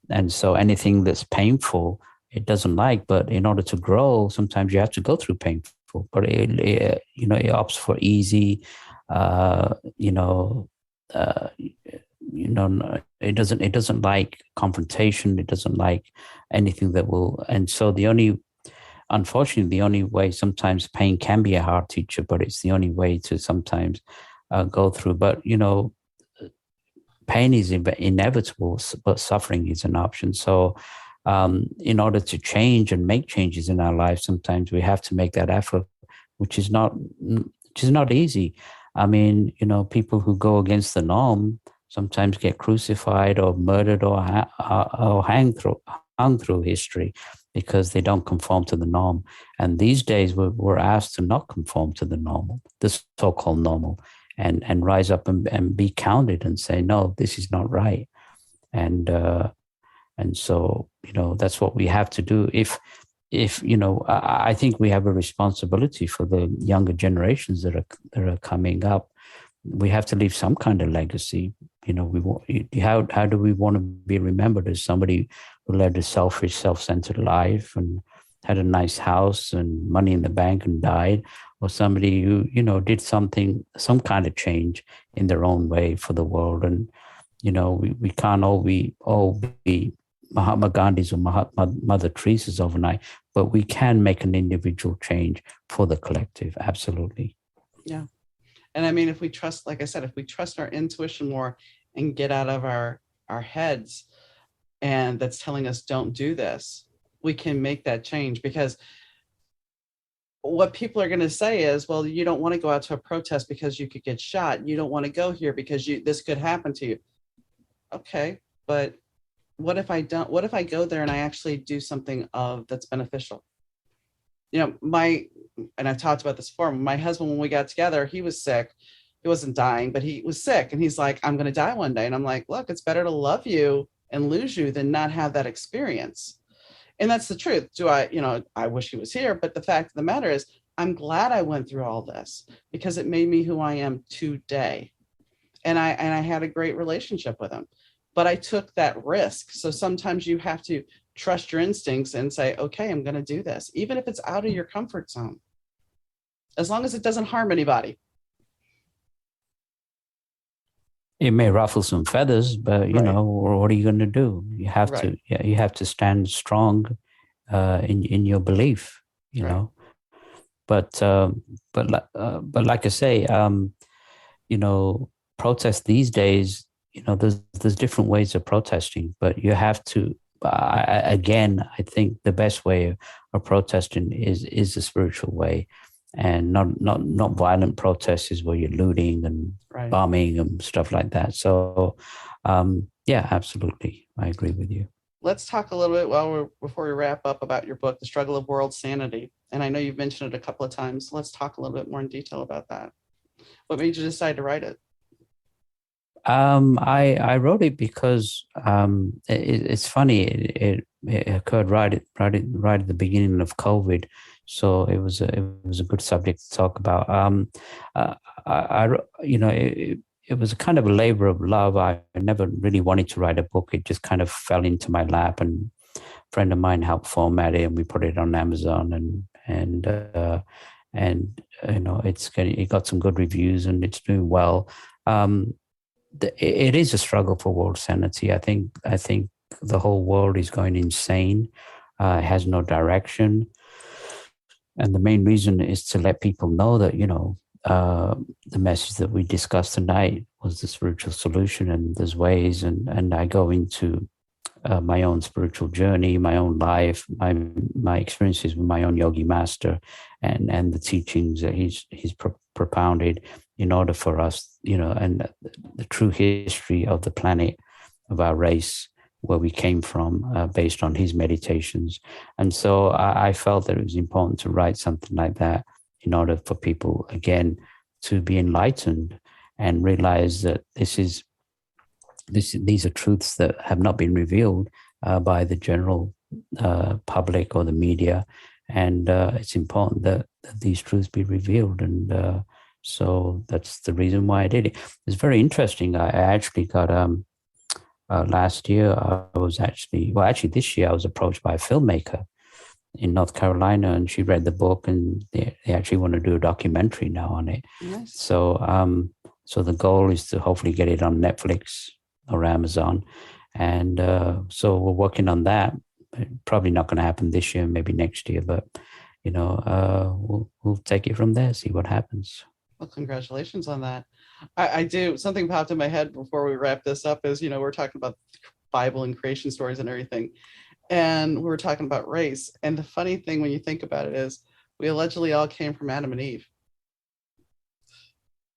And so anything that's painful, it doesn't like. But in order to grow, sometimes you have to go through painful, but it opts for easy, it doesn't like confrontation. It doesn't like anything that will. And so unfortunately, the only way, sometimes pain can be a hard teacher, but it's the only way to sometimes go through. But, pain is inevitable, but suffering is an option. So in order to change and make changes in our lives, sometimes we have to make that effort, which is not easy. I mean, people who go against the norm sometimes get crucified or murdered or hung through history because they don't conform to the norm. And these days we're asked to not conform to the normal, the so-called normal, and rise up and be counted and say, no, this is not right. And so, that's what we have to do. If I think we have a responsibility for the younger generations that are coming up. We have to leave some kind of legacy. How do we want to be remembered as somebody who led a selfish, self-centered life and had a nice house and money in the bank and died, or somebody who, did some kind of change in their own way for the world? And, we can't all be Mahatma Gandhi's or Mother Teresa's overnight, but we can make an individual change for the collective. Absolutely.
Yeah. And I mean, if we trust, like I said, if we trust our intuition more and get out of our heads and that's telling us don't do this, we can make that change. Because what people are going to say is, well, you don't want to go out to a protest because you could get shot. You don't want to go here because this could happen to you. Okay, but what if I don't? What if I go there and I actually do something that's beneficial? And I've talked about this before. My husband, when we got together, he was sick. He wasn't dying, but he was sick. And he's like, I'm going to die one day. And I'm like, look, it's better to love you and lose you than not have that experience. And that's the truth. I wish he was here. But the fact of the matter is, I'm glad I went through all this because it made me who I am today. And I had a great relationship with him. But I took that risk. So sometimes you have to trust your instincts and say, okay, I'm going to do this, even if it's out of your comfort zone, as long as it doesn't harm anybody.
It may ruffle some feathers, but what are you going to do? You have to stand strong in your belief, know. But like I say, protest these days, there's different ways of protesting, but you have to. I think the best way of protesting is the spiritual way, and not violent protests is where you're looting and bombing and stuff like that. So, yeah, absolutely, I agree with you.
let's talk a little bit before we wrap up about your book, The Struggle of World Sanity. And I know you've mentioned it a couple of times. Let's talk a little bit more in detail about that. What made you decide to write it?
I wrote it because it's funny. It occurred right at the beginning of COVID, so it was a good subject to talk about. It was a kind of a labor of love. I never really wanted to write a book. It just kind of fell into my lap, and a friend of mine helped format it, and we put it on Amazon, and it got some good reviews, and it's doing well. It is a struggle for world sanity. I think the whole world is going insane. It has no direction, and the main reason is to let people know that the message that we discussed tonight was the spiritual solution, and there's ways. And I go into my own spiritual journey, my own life, my experiences with my own yogi master, and the teachings that he's propounded in order for us, and the true history of the planet, of our race, where we came from, based on his meditations. And so I felt that it was important to write something like that in order for people, again, to be enlightened and realize that these are truths that have not been revealed by the general public or the media. And it's important that these truths be revealed. And so that's the reason why I did it. It's very interesting. I actually got, last year, this year I was approached by a filmmaker in North Carolina, and she read the book, and they actually want to do a documentary now on it. Nice. So the goal is to hopefully get it on Netflix or Amazon. And so we're working on that. Probably not going to happen this year, maybe next year, but we'll take it from there, see what happens.
Well, congratulations on that. I do. Something popped in my head before we wrap this up is, we're talking about Bible and creation stories and everything. And we were talking about race. And the funny thing when you think about it is we allegedly all came from Adam and Eve.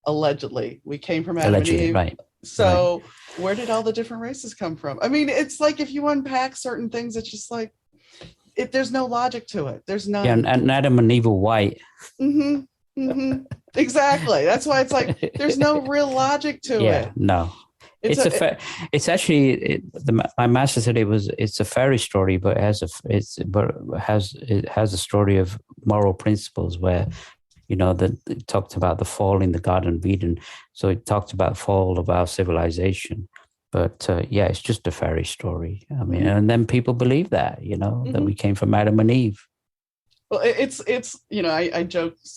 Allegedly. We came from Adam and Eve.
Right.
So where did all the different races come from? I mean, it's like if you unpack certain things, it's just like, there's no logic to it. There's none.
Yeah, and Adam and Eve were white.
Mm-hmm. Mm-hmm. Exactly. That's why it's like there's no real logic to it.
Yeah, no. It's actually my master said it's a fairy story, but it has a story of moral principles where that it talked about the fall in the Garden of Eden. So it talked about the fall of our civilization. But it's just a fairy story. I mean, and then people believe that that we came from Adam and Eve.
Well, it's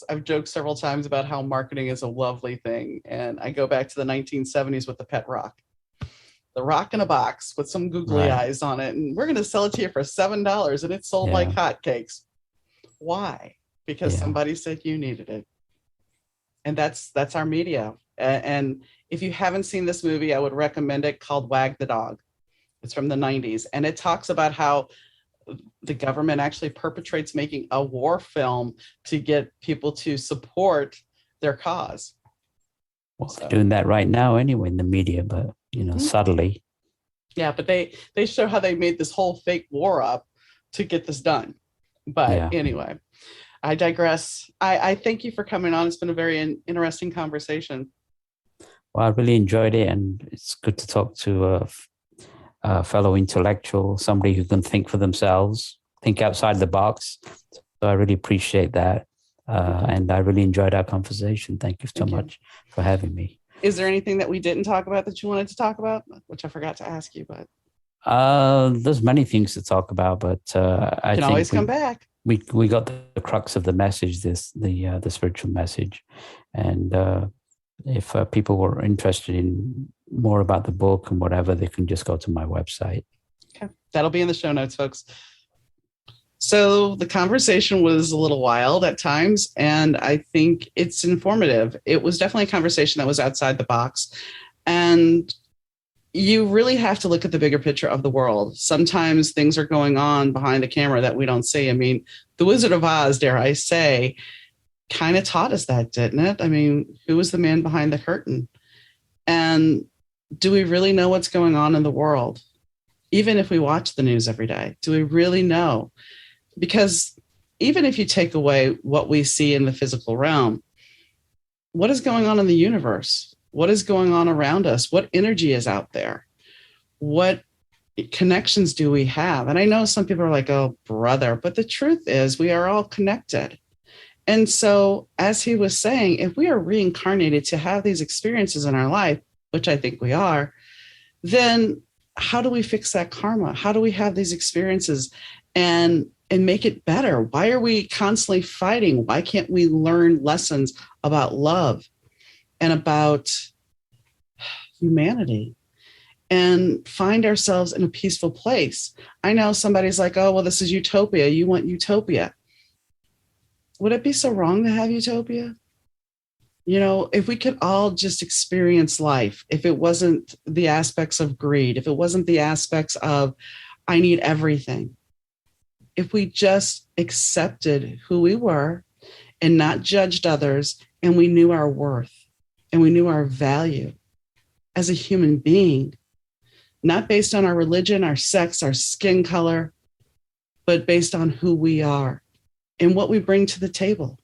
I've joked several times about how marketing is a lovely thing. And I go back to the 1970s with the pet rock. The rock in a box with some googly eyes on it. And we're going to sell it to you for $7. And it sold like hotcakes. Why? Because somebody said you needed it. And that's our media. And if you haven't seen this movie, I would recommend it, called Wag the Dog. It's from the 90s. And it talks about how the government actually perpetrates making a war film to get people to support their cause.
Well, they're doing that right now anyway in the media, but subtly.
Yeah, but they show how they made this whole fake war up to get this done. But anyway, I digress. I thank you for coming on. It's been a very interesting conversation.
Well, I really enjoyed it, and it's good to talk to a fellow intellectual, somebody who can think for themselves, think outside the box. So I really appreciate that. And I really enjoyed our conversation. Thank you so much for having me.
Is there anything that we didn't talk about that you wanted to talk about, which I forgot to ask you? But
there's many things to talk about, but I
can always come back.
We got the crux of the message, the spiritual message, and if people were interested in more about the book and whatever, they can just go to my website.
Okay, that'll be in the show notes, folks. So the conversation was a little wild at times, and I think it's informative. It was definitely a conversation that was outside the box, and you really have to look at the bigger picture of the world. Sometimes things are going on behind the camera that we don't see. I mean, The Wizard of Oz, dare I say, kind of taught us that, didn't it? I mean, who was the man behind the curtain? And do we really know what's going on in the world? Even if we watch the news every day, do we really know? Because even if you take away what we see in the physical realm, what is going on in the universe? What is going on around us? What energy is out there? What connections do we have? And I know some people are like, oh, brother, but the truth is we are all connected. And so, as he was saying, if we are reincarnated to have these experiences in our life, which I think we are, then how do we fix that karma? How do we have these experiences and make it better? Why are we constantly fighting? Why can't we learn lessons about love and about humanity and find ourselves in a peaceful place? I know somebody's like, oh, well, this is utopia. You want utopia. Would it be so wrong to have utopia? You know, if we could all just experience life, if it wasn't the aspects of greed, if it wasn't the aspects of, I need everything, if we just accepted who we were and not judged others, and we knew our worth and we knew our value as a human being, not based on our religion, our sex, our skin color, but based on who we are and what we bring to the table.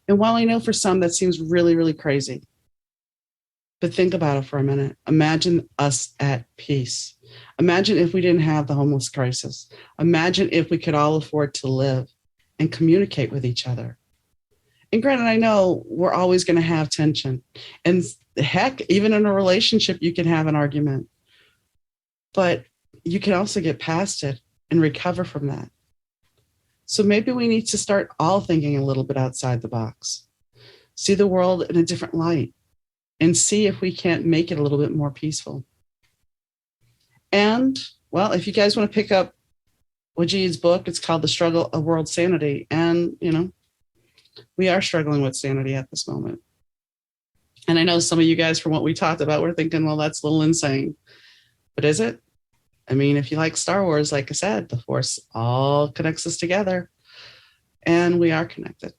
And while I know for some that seems really, really crazy, but think about it for a minute. Imagine us at peace. Imagine if we didn't have the homeless crisis. Imagine if we could all afford to live and communicate with each other. And granted, I know we're always going to have tension. And heck, even in a relationship, you can have an argument. But you can also get past it and recover from that. So maybe we need to start all thinking a little bit outside the box. See the world in a different light and see if we can't make it a little bit more peaceful. And, well, if you guys want to pick up Wajid's book, it's called The Struggle of World Sanity. And, you know, we are struggling with sanity at this moment. And I know some of you guys, from what we talked about, were thinking, well, that's a little insane. But is it? I mean, if you like Star Wars, like I said, the Force all connects us together. And we are connected.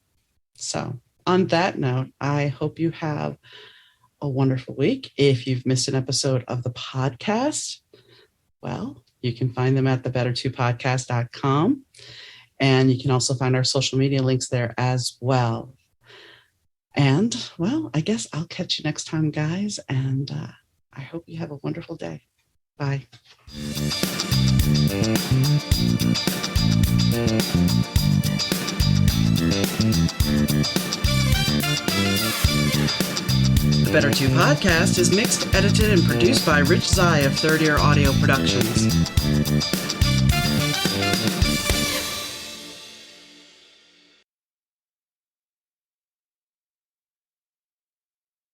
So on that note, I hope you have a wonderful week. If you've missed an episode of the podcast, well, you can find them at thebetter2podcast.com. And you can also find our social media links there as well. And, well, I guess I'll catch you next time, guys. And I hope you have a wonderful day. Bye. The Better 2 podcast is mixed, edited, and produced by Rich Zai of Third Ear Audio Productions.